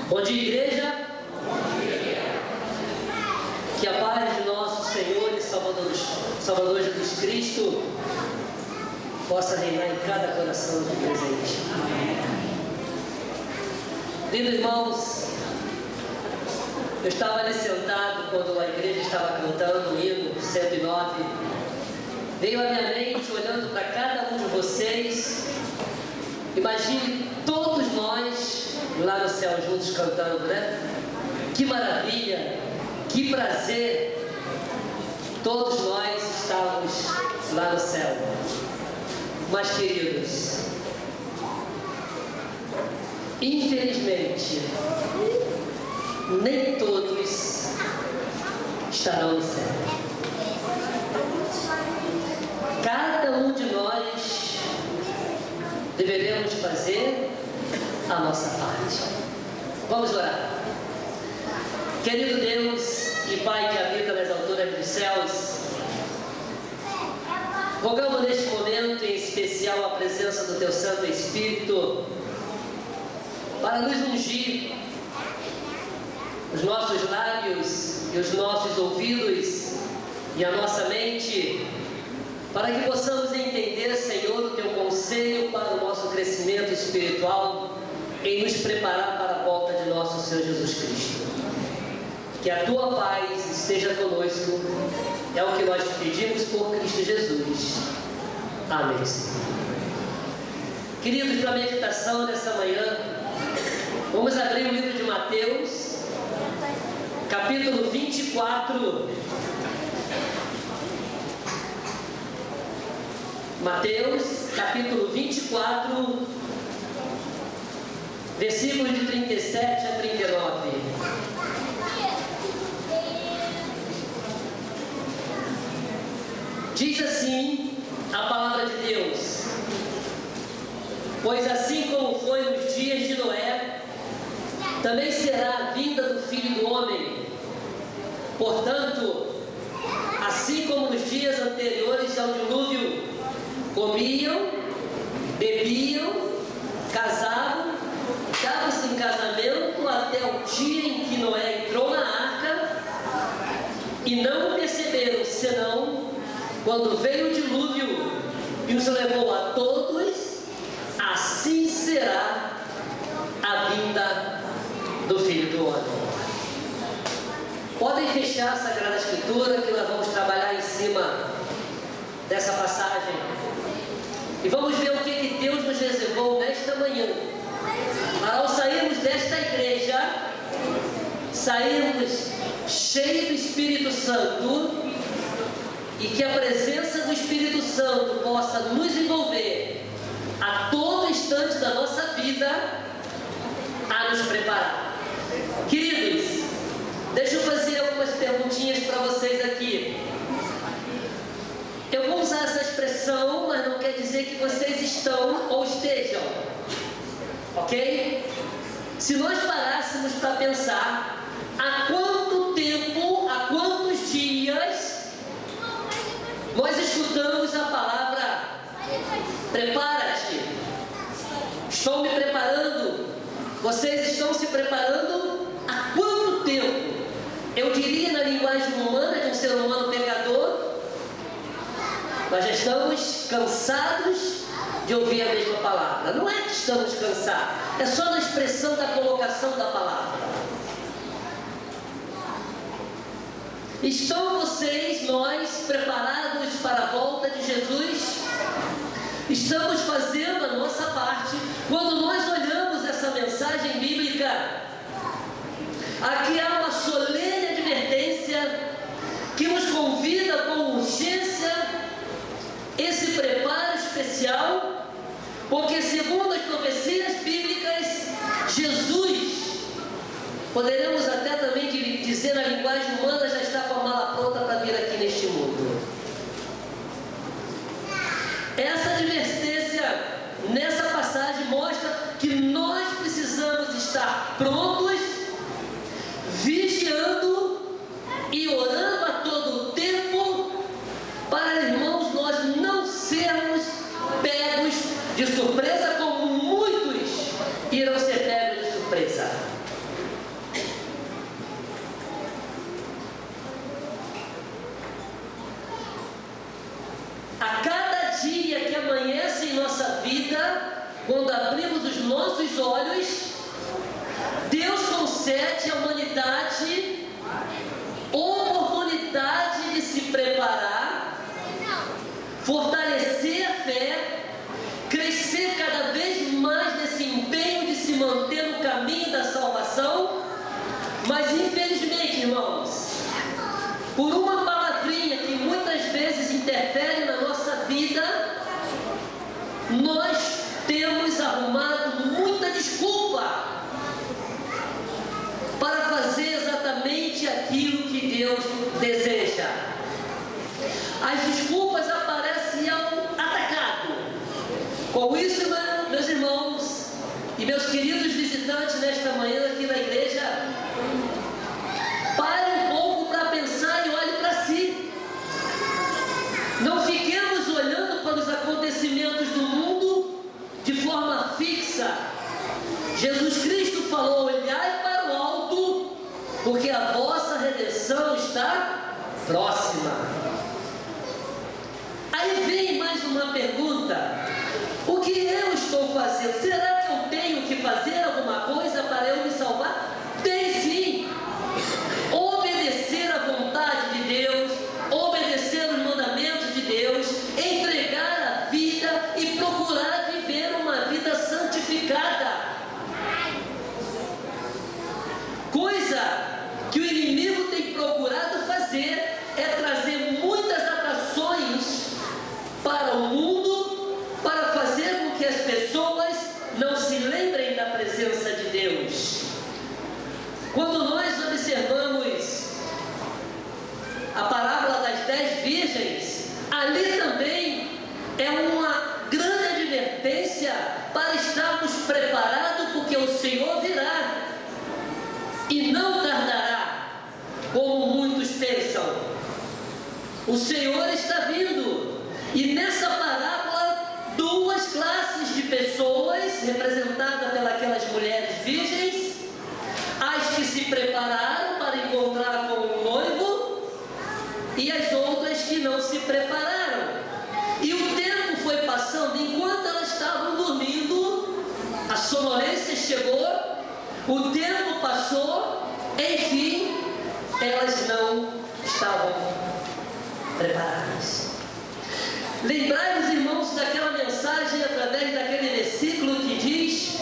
Bom dia, igreja. Que a paz de nosso Senhor e Salvador Jesus Cristo possa reinar em cada coração aqui presente. Lindos irmãos, eu estava ali sentado quando a igreja estava cantando o hino 109. Veio à minha mente, olhando para cada um de vocês, imagine todos nós lá no céu juntos cantando, né? Que maravilha, que prazer, todos nós estávamos lá no céu. Mas queridos, infelizmente, nem todos estarão no céu. Cada um de nós deveremos fazer a nossa parte. Vamos orar. Querido Deus e Pai que habita nas alturas dos céus, rogamos neste momento em especial a presença do Teu Santo Espírito para nos ungir os nossos lábios e os nossos ouvidos e a nossa mente, para que possamos entender, Senhor, o Teu conselho para o nosso crescimento espiritual em nos preparar para a volta de nosso Senhor Jesus Cristo. Que a Tua paz esteja conosco, é o que nós te pedimos por Cristo Jesus. Amém, Senhor. Queridos, para a meditação dessa manhã, vamos abrir o livro de Mateus, capítulo 24. Mateus, capítulo 24, versículos de 37 a 39. Diz assim a palavra de Deus: pois assim como foi nos dias de Noé, também será a vinda do Filho do Homem. Portanto, assim como nos dias anteriores ao dilúvio, comiam, bebiam, casavam, davam-se em casamento até o dia em que Noé entrou na arca, e não perceberam, senão quando veio o dilúvio e os levou a todos. Assim será a vinda do Filho do Homem. Podem fechar a Sagrada Escritura, que nós vamos trabalhar em cima dessa passagem. E vamos ver o que Deus nos reservou nesta manhã, para ao sairmos desta igreja, sairmos cheios do Espírito Santo, e que a presença do Espírito Santo possa nos envolver a todo instante da nossa vida, a nos preparar. Queridos, deixa eu fazer algumas perguntinhas para vocês aqui. Eu vou usar essa expressão, mas não quer dizer que vocês estão ou estejam, ok? Se nós parássemos para pensar, há quanto tempo, há quantos dias nós escutamos a palavra prepara-te, estou me preparando, vocês estão se preparando há quanto tempo? Eu diria, na linguagem humana de um ser humano pecador, nós já estamos cansados de ouvir a mesma palavra. Não é que estamos cansados, é só na expressão da colocação da palavra. Estão vocês, nós, preparados para a volta de Jesus? Estamos fazendo a nossa parte? Quando nós olhamos essa mensagem bíblica, aqui há uma solene advertência que nos convida com urgência esse preparo especial, porque segundo as profecias bíblicas, Jesus, poderemos até também dizer na linguagem humana, já está com a mala pronta para vir aqui neste mundo. Essa advertência nessa passagem mostra que nós precisamos estar prontos, vigiando e orando a todo tempo, para, irmãos, nós não sermos pegos de surpresa, como muitos irão ser pegos de surpresa. A cada dia que amanhece em nossa vida, quando abrimos os nossos olhos, Deus concede à humanidade oportunidade de se preparar, fortalecer a fé, crescer cada vez mais nesse empenho de se manter no caminho da salvação. Mas infelizmente, irmãos, por uma palavrinha que muitas vezes interfere na nossa vida, nós temos arrumado muita desculpa para fazer exatamente aquilo que Deus deseja. As desculpas aparecem ao atacado. Com isso, meus irmãos e meus queridos visitantes nesta manhã aqui na igreja, pare um pouco para pensar e olhe para si. Não fiquemos olhando para os acontecimentos do mundo de forma fixa. Jesus Cristo falou: olhai para o alto, porque a vossa redenção está próxima. Aí vem mais uma pergunta: o que eu estou fazendo? Será que eu tenho que fazer alguma coisa para eu me salvar? Tem sim. Obedecer à vontade de Deus, obedecer os mandamentos de Deus, entregar a vida e procurar viver uma vida santificada. Coisa que o inimigo tem procurado fazer é trazer muitas atrações para o mundo, para fazer com que as pessoas não se lembrem da presença de Deus. Quando nós observamos a parábola das 10 virgens, ali também é uma grande advertência para estarmos preparados, porque o Senhor virá e não tardará, como muitos pensam. O Senhor está vindo. E nessa parábola, duas classes de pessoas, representadas pelas mulheres virgens: as que se prepararam para encontrar com o noivo, e as outras que não se prepararam. E o tempo foi passando, enquanto elas estavam dormindo, a sonolência chegou, o tempo passou, enfim, elas não estavam preparadas. Lembrai-vos, irmãos, daquela mensagem através daquele versículo que diz: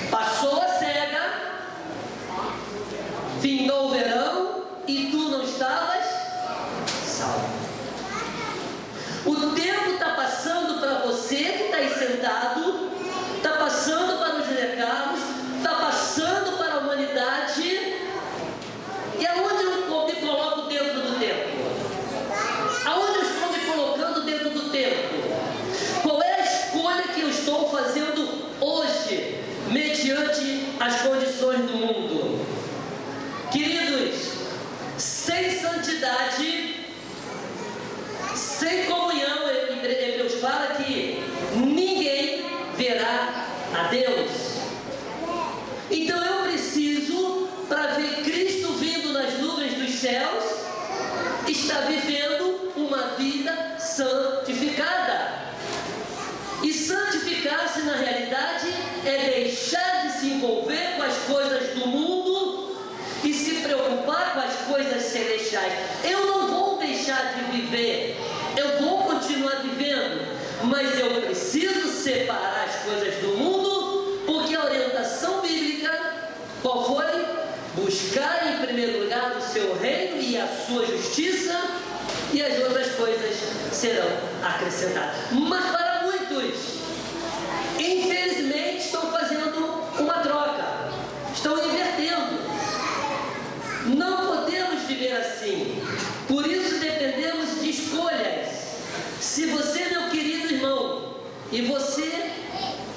passou a cega, findou o verão e tu não estavas salvo. O tempo está passando para você que está aí sentado, está passando para os recados, está passando para a humanidade. E aonde eu me coloco dentro do tempo? Aonde eu estou me colocando dentro do tempo? Qual é a escolha que eu estou fazendo hoje, mediante as condições do mundo? Queridos, sem santidade, sem comunhão, Hebreus fala que ninguém verá a Deus. Então eu preciso, para ver Cristo vindo nas nuvens dos céus, estar vivendo uma vida santificada. E santificar-se, na realidade, é deixar de se envolver com as coisas do mundo e se preocupar com as coisas celestiais. Eu não vou deixar de viver, eu vou continuar vivendo, mas eu preciso separar as coisas do mundo, porque a orientação bíblica, qual foi? Buscar em primeiro lugar o seu reino e a sua justiça, e as outras coisas serão acrescentadas. Mas para muitos, infelizmente, estão fazendo uma troca, estão invertendo. Não podemos viver assim. Por isso dependemos de escolhas. Se você, meu querido irmão, e você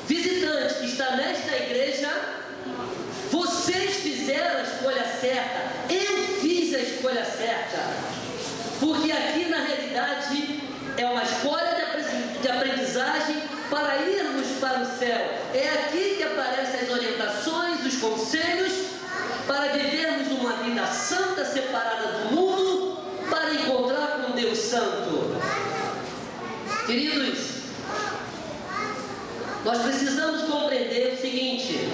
visitante que está nesta igreja, vocês fizeram a escolha certa, eu fiz a escolha certa, porque aqui na realidade é uma escolha de aprendizagem para irmos para o céu. É aqui que aparecem as orientações, os conselhos para vivermos uma vida santa, separada do mundo, para encontrar com Deus Santo. Queridos, nós precisamos compreender o seguinte: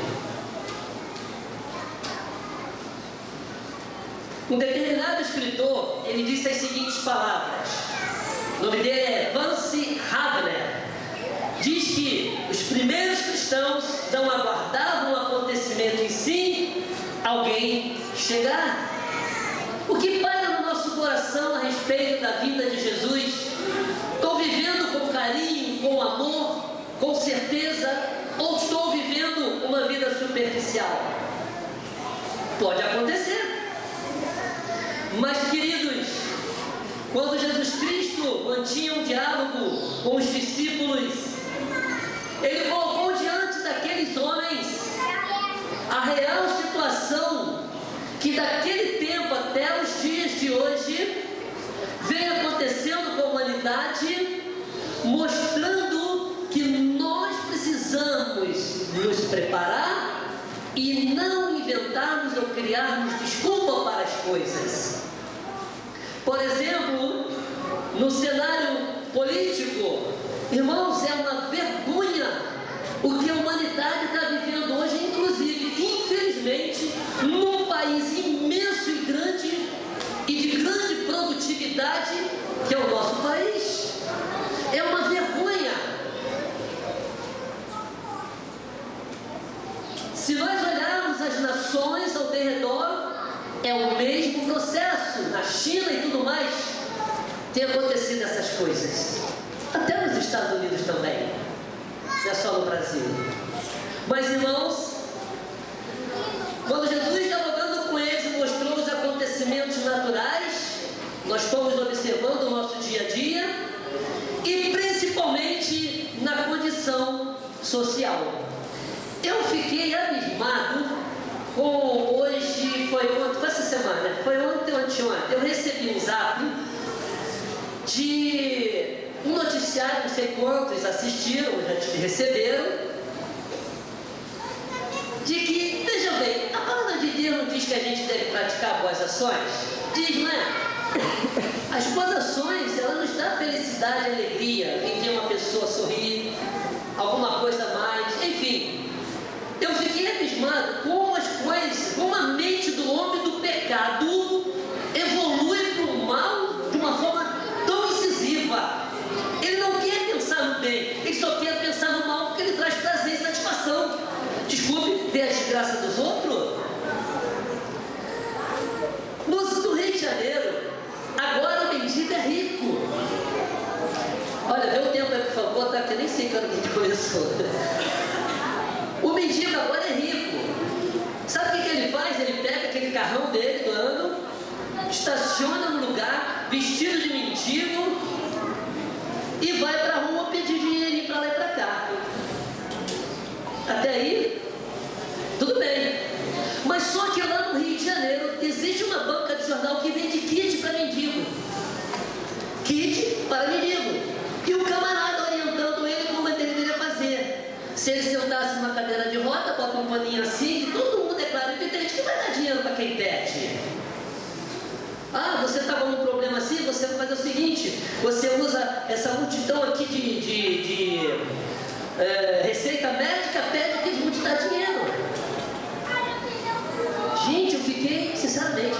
um determinado escritor, ele disse as seguintes palavras. O nome dele é Vance Havner. Diz que os primeiros cristãos não aguardavam o acontecimento em si, alguém chegar. O que paira no nosso coração a respeito da vida de Jesus? Estou vivendo com carinho, com amor, com certeza, ou estou vivendo uma vida superficial? Pode acontecer. Mas, queridos, quando Jesus Cristo mantinha um diálogo com os discípulos, ele colocou diante daqueles homens a real situação que daquele tempo até os dias de hoje vem acontecendo com a humanidade, mostrando que nós precisamos nos preparar e não inventarmos ou criarmos desculpa para as coisas. Por exemplo, no cenário político, irmãos, é uma vergonha o que a humanidade está vivendo hoje, inclusive, infelizmente, num país imenso e grande e de grande produtividade, que é o nosso país. É uma vergonha. Se nós olharmos as nações ao redor, é o mesmo processo. Na China e tudo mais, tem acontecido essas coisas. Até nos Estados Unidos também. Não é só no Brasil. Mas, irmãos, quando Jesus, dialogando com eles, mostrou os acontecimentos naturais, nós estamos observando o nosso dia a dia, e principalmente na condição social. Eu fiquei abismado com hoje, foi essa semana, foi ontem ou anteontem, eu recebi um zap de um noticiário, não sei quantos assistiram, já receberam, de que, veja bem, a palavra de Deus não diz que a gente deve praticar boas ações? Diz, não é? As boas ações, elas nos dão felicidade e alegria em ver uma pessoa sorrir, alguma coisa a mais, enfim. Eu fiquei abismado como as coisas, como a mente do homem do pecado evolui para o mal de uma forma tão incisiva. Ele não quer pensar no bem, ele só quer pensar no mal porque ele traz prazer e satisfação. Desculpe, ver a desgraça dos outros. No Rio de Janeiro, agora o mendigo é rico. Olha, vê o tempo aí, por favor, tá? Que eu nem sei quando a gente começou. O mendigo agora é rico. Sabe o que ele faz? Ele pega aquele carrão dele do ano, estaciona no lugar, vestido de mendigo, e vai para a rua pedir dinheirinho para lá e para cá. Até aí, tudo bem. Mas só que lá no Rio de Janeiro existe uma banca de jornal que vende kit para mendigo. Kit para mendigo. E o camarada orientando ele como ele deveria fazer. Se ele sentasse numa cadeira de roda, bota um paninho assim, que todo mundo declara evidente que vai dar dinheiro para quem pede. Ah, você está com um problema assim, você vai fazer o seguinte: você usa essa multidão aqui de receita médica, pede que eles vão te dar dinheiro. Gente, eu fiquei, sinceramente,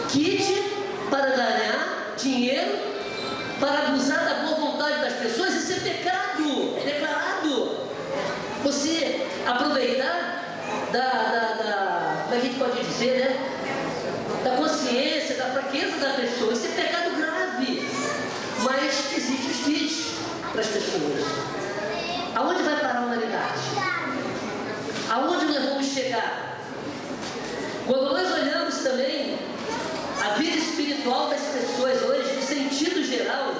kit para ganhar dinheiro, para abusar da boa vontade das pessoas, isso é pecado, é declarado. Você aproveitar como é que a gente pode dizer, né? Da consciência, da fraqueza da pessoa, isso é pecado grave. Mas existe os kits para as pessoas. Aonde vai parar a humanidade? Aonde nós vamos chegar? Quando nós olhamos também a vida espiritual das pessoas hoje, no sentido geral,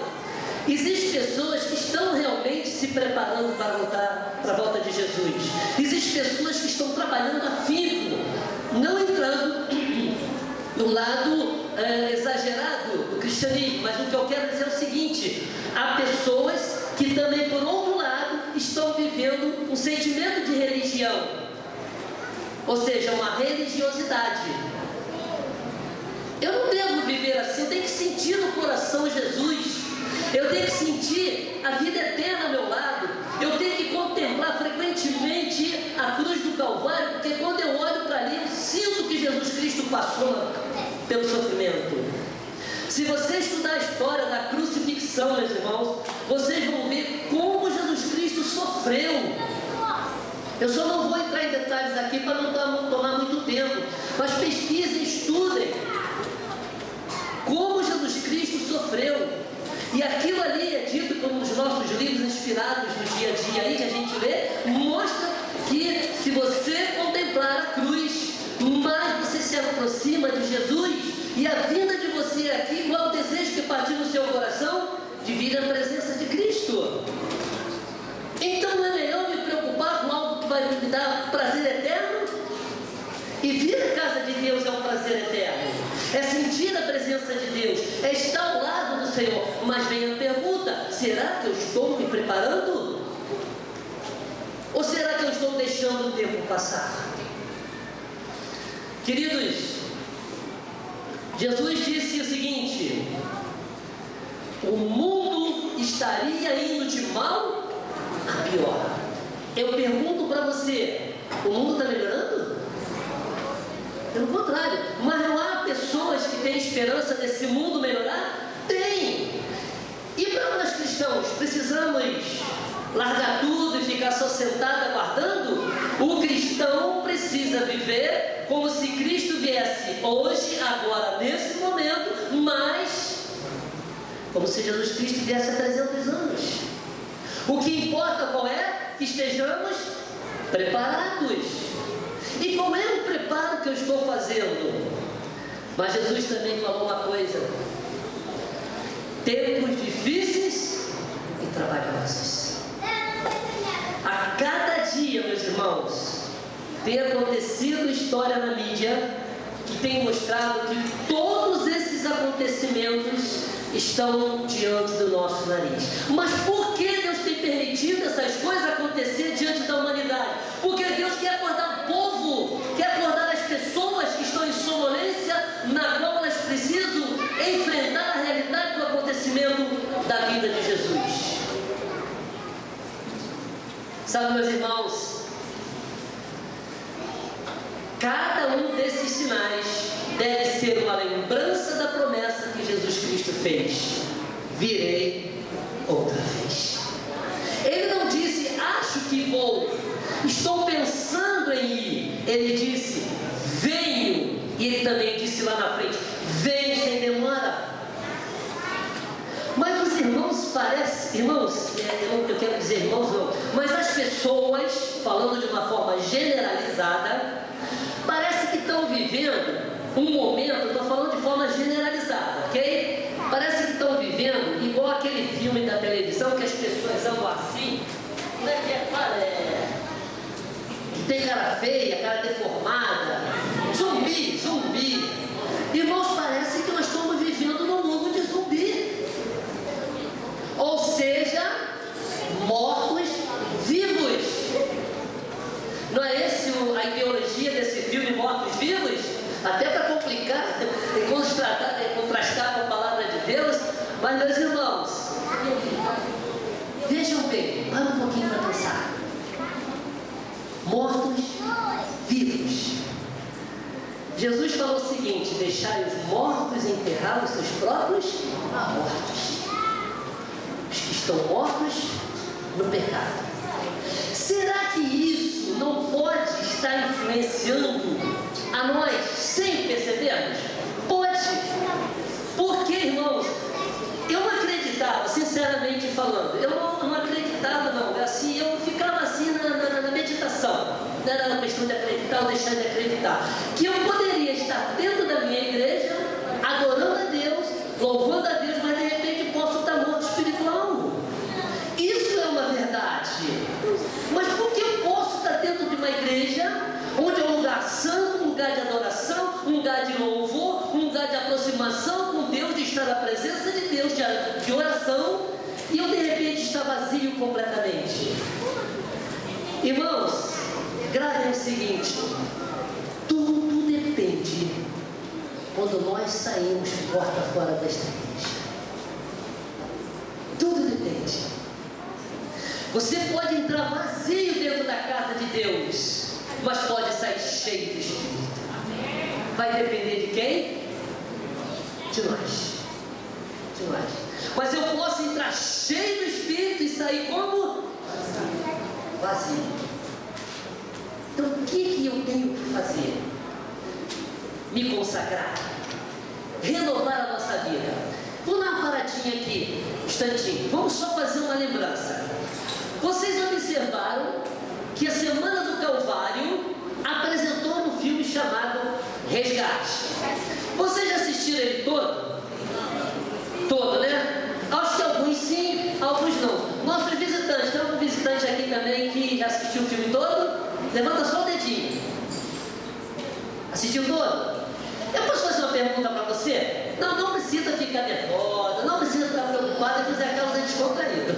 Existem pessoas que estão realmente se preparando para a volta de Jesus. Existem pessoas que estão trabalhando afinco, não entrando no lado exagerado do cristianismo, mas o que eu quero dizer é o seguinte: há pessoas que também, por outro lado, estão vivendo um sentimento de religião, ou seja, uma religiosidade. Eu não devo viver assim, eu tenho que sentir no coração Jesus, eu tenho que sentir a vida eterna ao meu lado, eu tenho que contemplar frequentemente a cruz do Calvário, porque quando eu olho para ali, eu sinto que Jesus Cristo passou pelo sofrimento. Se você estudar a história da crucifixão, meus irmãos, vocês vão ver como Jesus Cristo sofreu. Eu só não vou entrar em detalhes aqui para não tomar muito tempo, mas pesquisem, estudem como Jesus Cristo sofreu. E aquilo ali é dito como nos nossos livros inspirados no dia a dia aí que a gente lê, mostra que se você contemplar a cruz, mais você se aproxima de Jesus, e a vinda de você aqui, qual é o desejo que partiu no seu coração? De vir à presença de Cristo. Então não é melhor me preocupar com algo que vai me dar prazer eterno? E vir à casa de Deus é um prazer eterno, é sentir a presença de Deus, é estar ao lado do Senhor. Mas vem a pergunta: será que eu estou me preparando? Ou será que eu estou deixando o tempo passar? Queridos, Jesus disse o seguinte: o mundo estaria indo de mal a pior. Eu pergunto para você: o mundo está melhorando? Pelo contrário, mas não há pessoas que têm esperança desse mundo melhorar? Tem! E para nós cristãos, precisamos largar tudo e ficar só sentado aguardando? O cristão precisa viver como se Cristo viesse hoje, agora, nesse momento, mas como se Jesus Cristo viesse há 300 anos. O que importa qual é? Que estejamos preparados. E qual é o preparo que eu estou fazendo? Mas Jesus também falou uma coisa: tempos difíceis e trabalhosos. A cada dia, meus irmãos, tem acontecido história na mídia que tem mostrado que todos esses acontecimentos estão diante do nosso nariz. Mas por que Deus tem permitido essas coisas acontecer diante da humanidade? Porque Deus quer acordar o povo, quer acordar as pessoas que estão em sonolência, na qual elas precisam enfrentar a realidade do acontecimento da vida de Jesus. Sabe, meus irmãos, cada um desses sinais deve ser uma lembrança da promessa que Jesus Cristo fez: virei outra vez. Ele não disse, acho que vou, estou pensando em ir. Ele disse, venho. E ele também disse lá na frente, venho sem demora. Mas os irmãos parecem, irmãos, eu quero dizer irmãos não, mas as pessoas, falando de uma forma generalizada, parece que estão vivendo um momento, eu estou falando de forma generalizada, ok? Parece que estão vivendo igual aquele filme da televisão que as pessoas andam assim, como é que é? Que tem cara feia, cara deformada, zumbi. Irmãos, parece que nós estamos vivendo num mundo de zumbi, ou seja, mortos vivos. Não é esse a ideologia desse filme, Mortos Vivos? Até para complicar e contrastar com a palavra de Deus. Mas, meus irmãos, vejam bem, para um pouquinho para pensar. Mortos vivos. Jesus falou o seguinte: deixai os mortos enterrar os seus próprios mortos. Os que estão mortos no pecado. Será que isso não pode estar influenciando a nós sem percebermos? Pode. Porque, irmãos, eu não acreditava, sinceramente falando, eu não acreditava não, assim, eu ficava assim na meditação, não era uma questão de acreditar ou deixar de acreditar, que eu poderia estar dentro da minha igreja, adorando a Deus, louvando a Deus, mas de repente posso estar morto espiritualmente. coração e eu de repente está vazio completamente. Irmãos, gravem o seguinte: tudo depende quando nós saímos porta fora desta igreja. Tudo depende. Você pode entrar vazio dentro da casa de Deus, mas pode sair cheio do Espírito. Vai depender de quem? De nós. De nós. Mas eu posso entrar cheio do Espírito e sair como? Vazio. Então o que eu tenho que fazer? Me consagrar. Renovar a nossa vida. Vou dar uma paradinha aqui, um instantinho. Vamos só fazer uma lembrança. Vocês observaram que a Semana do Calvário apresentou um filme chamado Resgate. Vocês já assistiram ele todo? Todo, né? Acho que alguns sim, alguns não. Nossos visitantes, tem algum visitante aqui também que já assistiu o filme todo? Levanta só o dedinho. Assistiu todo? Eu posso fazer uma pergunta para você? Não precisa ficar nervosa, não precisa ficar preocupada, que o Zé Carlos é descontraído.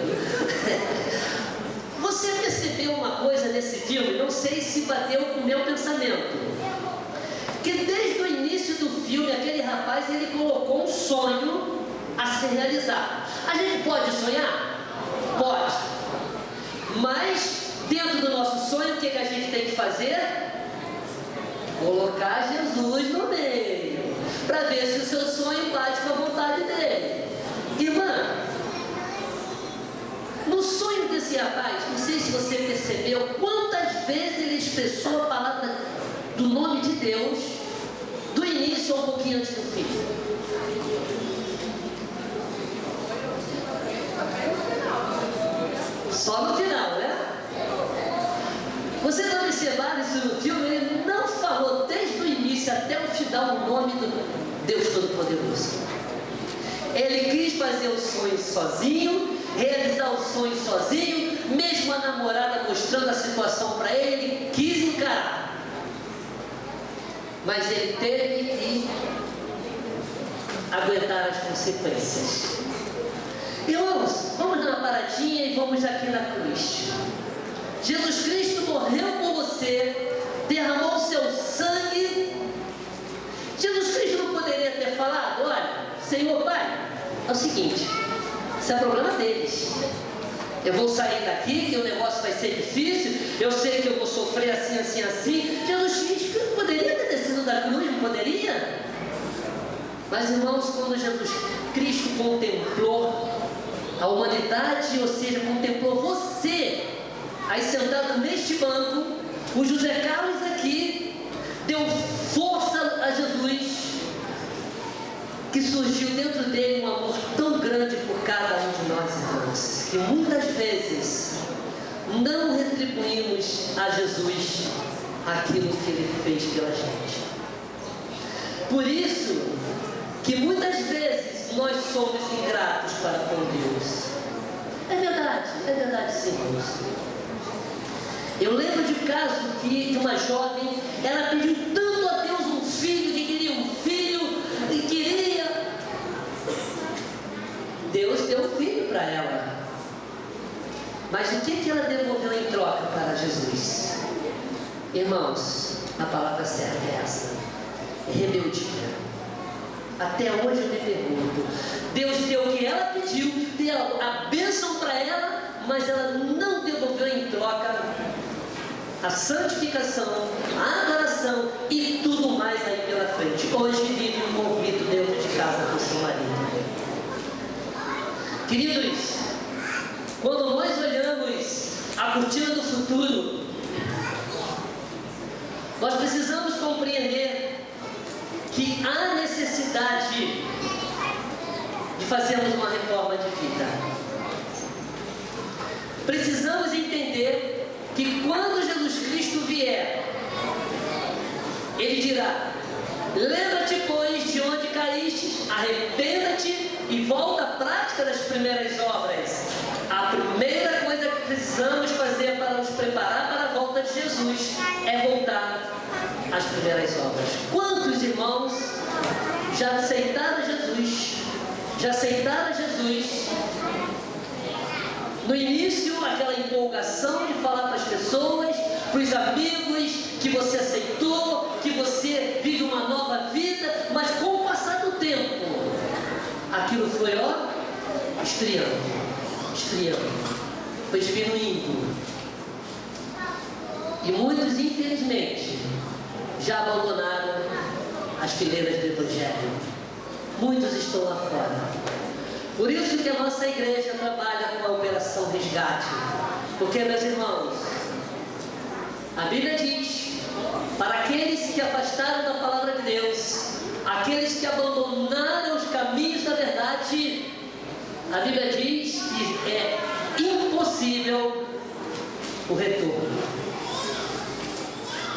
Você percebeu uma coisa nesse filme? Não sei se bateu com o meu pensamento. Que desde o início do filme, aquele rapaz, ele colocou um sonho a ser realizado. A gente pode sonhar? Pode. Mas, dentro do nosso sonho, o que a gente tem que fazer? Colocar Jesus no meio, para ver se o seu sonho bate com a vontade dele. Irmã, no sonho desse rapaz, não sei se você percebeu quantas vezes ele expressou a palavra do nome de Deus, do início ou um pouquinho antes do fim. Só no final, né? Você vai observar isso no filme, ele não falou desde o início até o final o nome do Deus Todo-Poderoso. Ele quis fazer o sonho sozinho, realizar o sonho sozinho, mesmo a namorada mostrando a situação para ele, ele quis encarar. Mas ele teve que aguentar as consequências. Irmãos, vamos dar uma paradinha e vamos aqui na cruz. Jesus Cristo morreu por você, derramou o seu sangue. Jesus Cristo não poderia ter falado: olha, Senhor Pai, é o seguinte, isso é problema deles. Eu vou sair daqui, que o negócio vai ser difícil, eu sei que eu vou sofrer assim, assim, assim. Jesus Cristo não poderia ter descido da cruz, não poderia? Mas, irmãos, quando Jesus Cristo contemplou a humanidade, ou seja, contemplou você, aí sentado neste banco, o José Carlos aqui, deu força a Jesus, que surgiu dentro dele um amor tão grande por cada um de nós, irmãos, que muitas vezes não retribuímos a Jesus aquilo que ele fez pela gente. Por isso que muitas vezes nós somos ingratos para com Deus. É verdade sim, irmãos. Eu lembro de um caso de uma jovem, ela pediu tanto a Deus um filho, que queria um filho, e queria. Deus deu um filho para ela. Mas o que ela devolveu em troca para Jesus? Irmãos, a palavra certa é essa: rebeldia. Até hoje eu me pergunto, Deus deu o que ela pediu, deu a bênção para ela, mas ela não devolveu em troca a santificação, a adoração e tudo mais aí pela frente. Hoje vive um conflito dentro de casa com seu marido. Queridos, quando nós olhamos a cortina do futuro, nós precisamos compreender que há necessidade de fazermos uma reforma de vida. Precisamos entender que quando Jesus Cristo vier, Ele dirá: lembra-te, pois, de onde caíste, arrependa-te e volta à prática das primeiras obras. A primeira coisa que precisamos fazer para nos preparar para a volta de Jesus é voltar às primeiras obras. Quantos irmãos já aceitaram Jesus? Já aceitaram Jesus No início, aquela empolgação de falar para as pessoas, para os amigos, que você aceitou, que você vive uma nova vida, mas com o passar do tempo, aquilo foi, esfriando, foi diminuindo. E muitos, infelizmente, já abandonaram as fileiras do Evangelho. Muitos estão lá fora. Por isso que a nossa igreja trabalha com a Operação Resgate. Porque, meus irmãos, a Bíblia diz, para aqueles que afastaram da palavra de Deus, aqueles que abandonaram os caminhos da verdade, a Bíblia diz que é impossível o retorno.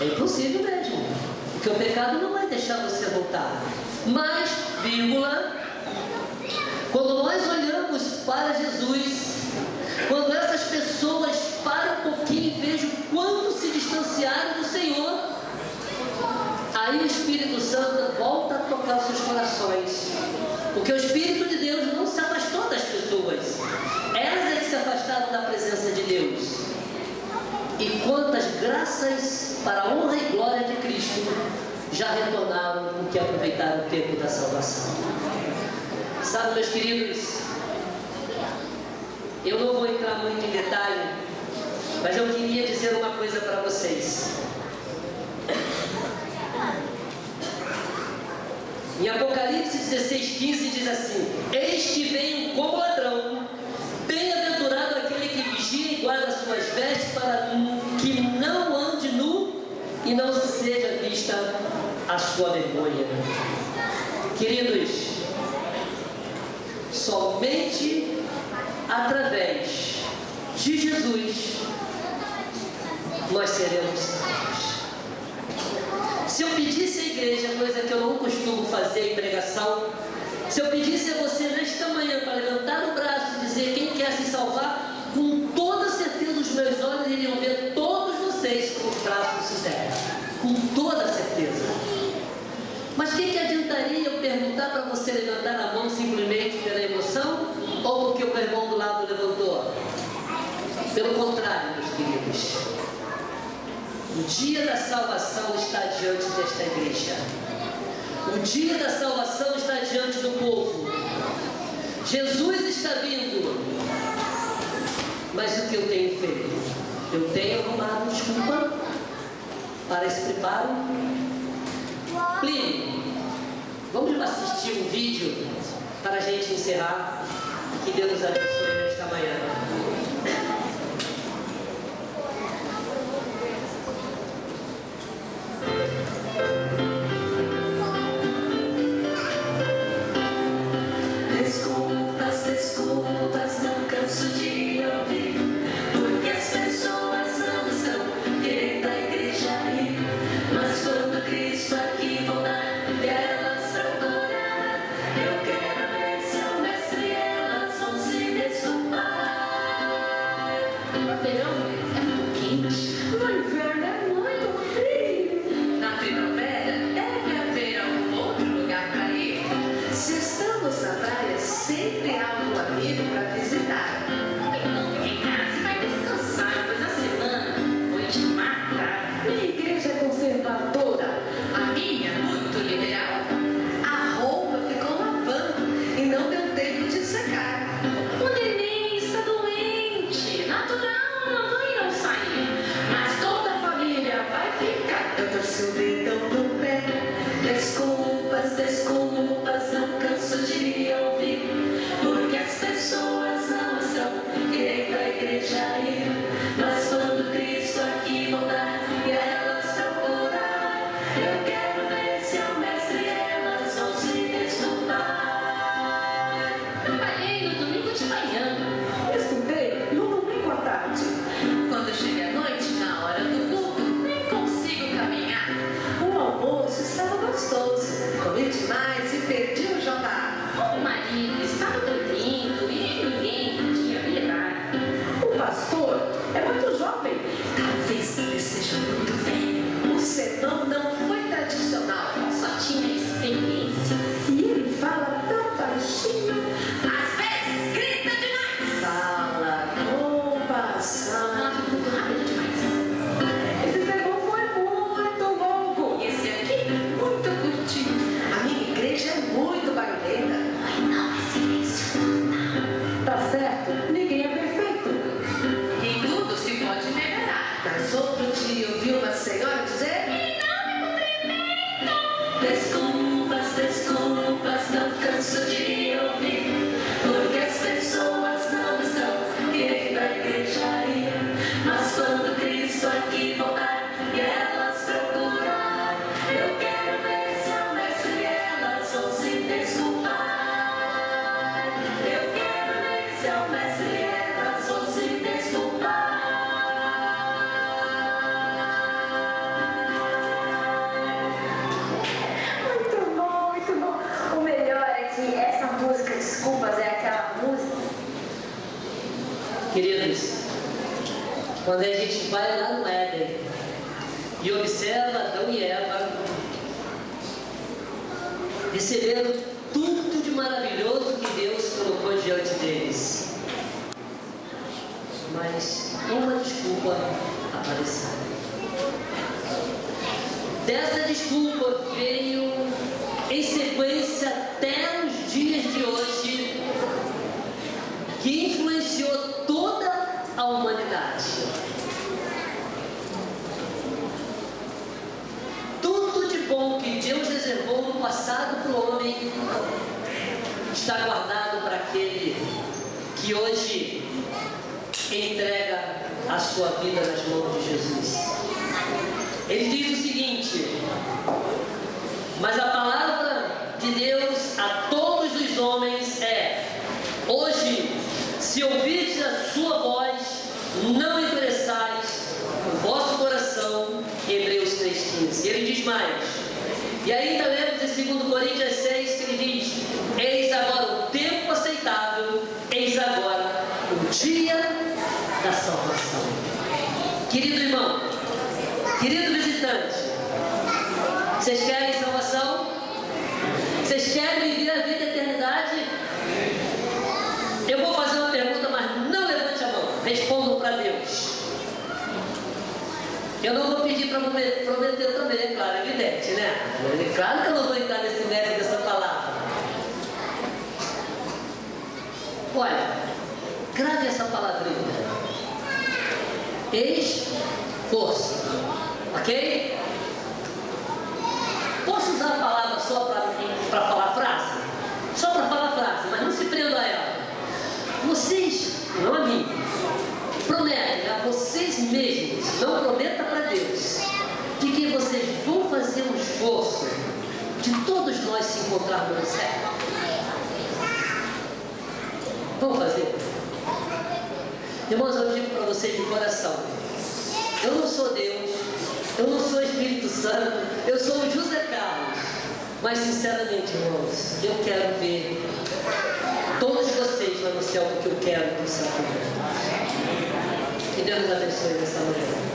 É impossível mesmo, porque o pecado não vai deixar você voltar. Mas, quando nós olhamos para Jesus, quando essas pessoas param um pouquinho e vejam quanto se distanciaram do Senhor, aí o Espírito Santo volta a tocar os seus corações, porque o Espírito de Deus não se afastou das pessoas, elas é que se afastaram da presença de Deus. E quantas graças para a honra e glória de Cristo já retornaram porque aproveitaram o tempo da salvação. Sabe, meus queridos, eu não vou entrar muito em detalhe, mas eu queria dizer uma coisa para vocês. Em Apocalipse 16:15 diz assim: eis que venho como ladrão, bem-aventurado aquele que vigia e guarda suas vestes, para que não ande nu e não seja vista a sua vergonha. Queridos, somente através de Jesus nós seremos salvos. Se eu pedisse à igreja, coisa que eu não costumo fazer em pregação, se eu pedisse a você nesta manhã para levantar o braço e dizer quem quer se salvar, com toda certeza os meus olhos iriam ver todos vocês com os braços se der, com toda certeza. Mas o que adiantaria eu perguntar para você levantar a mão simplesmente pela emoção ou porque o meu irmão do lado levantou? Pelo contrário, meus queridos, o dia da salvação está diante desta igreja. O dia da salvação está diante do povo. Jesus está vindo. Mas o que eu tenho feito? Eu tenho arrumado desculpa para esse preparo. Plínio, vamos assistir um vídeo para a gente encerrar. Que Deus nos abençoe nesta manhã. Desculpas, não canso de ouvir, porque as pessoas não estão querendo a igreja ir. Mas quando Cristo aqui voltar, elas procurar. Eu quero ver seu mestre, elas vão se desculpar. No verão é muito quente, no inverno é muito frio. Na primavera deve haver algum outro lugar para ir. Se estamos na praia, sempre há um amigo para visitar. Então fica em casa e vai descansar, depois da semana vou te matar. Minha igreja é conservadora, a minha muito liberal. A roupa ficou lavando e não deu tempo de secar. O neném está doente, natural, não vai Queridos, quando a gente vai lá no Éden e observa Adão e Eva recebendo tudo de maravilhoso que Deus colocou diante deles, mas uma desculpa apareceu. Dessa desculpa veio em sequência até os dias de hoje, que influenciou toda a humanidade. Tudo de bom que Deus reservou no passado para o homem está guardado para aquele que hoje entrega a sua vida nas mãos de Jesus. Ele diz o seguinte: mas a palavra de Deus a todos os homens é: hoje, se ouvirdes a sua voz, não endureçais o vosso coração. Hebreus 3,15. Ele diz mais. E ainda lemos em 2 Coríntios 6, que ele diz: eis agora o tempo aceitável, eis agora o dia da salvação. Querido irmão, querido visitante, vocês querem salvação? Vocês querem viver a vida da eternidade? Eu vou fazer uma pergunta, mas não levante a mão. Respondam para Deus. Eu não vou pedir para prometer também, é claro, é evidente, né? É claro que eu não vou entrar nesse mérito dessa palavra. Olha, grave essa palavrinha. Esforço. Ok? Posso usar a palavra só para falar frase? Só para falar frase, mas não se prenda a ela. Vocês, não a mim, prometem a vocês mesmos, não prometa para Deus, de que vocês vão fazer um esforço de todos nós se encontrarmos no céu. Vamos fazer? Irmãos, eu digo para vocês de coração: eu não sou Deus, eu não sou Espírito Santo, eu sou o José Carlos. Mas sinceramente, irmãos, eu quero ver todos vocês lá no céu, porque eu quero que o céu. Que Deus nos abençoe nessa manhã.